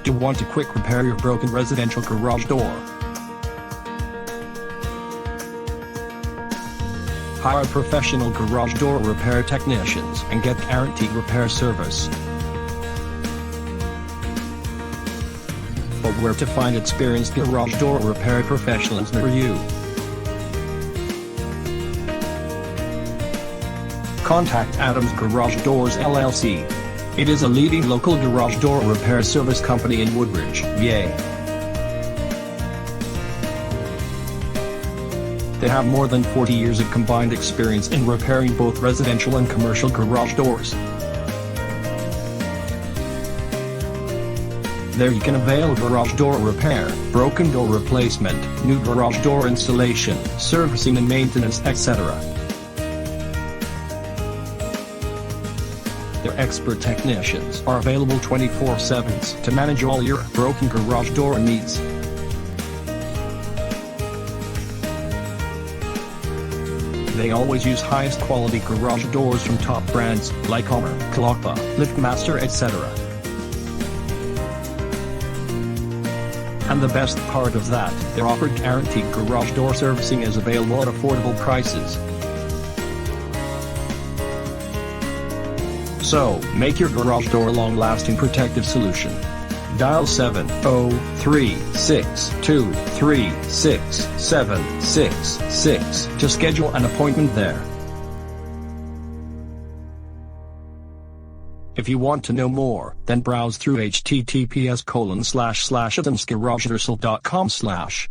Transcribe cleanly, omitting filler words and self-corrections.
Do you want to quick repair your broken residential garage door? Hire professional garage door repair technicians and get guaranteed repair service. But where to find experienced garage door repair professionals near you? Contact Adams Garage Doors LLC. It is a leading local garage door repair service company in Woodbridge, VA. They have more than 40 years of combined experience in repairing both residential and commercial garage doors. There you can avail garage door repair, broken door replacement, new garage door installation, servicing and maintenance, etc. Their expert technicians are available 24/7 to manage all your broken garage door needs. They always use highest quality garage doors from top brands like Homer, Kalakpa, LiftMaster, etc. And the best part of that, their offered guaranteed garage door servicing is available at affordable prices. So, make your garage door a long-lasting protective solution. Dial 703-623-6766 to schedule an appointment there. If you want to know more, then browse through https://adamsgaragedoors.com/.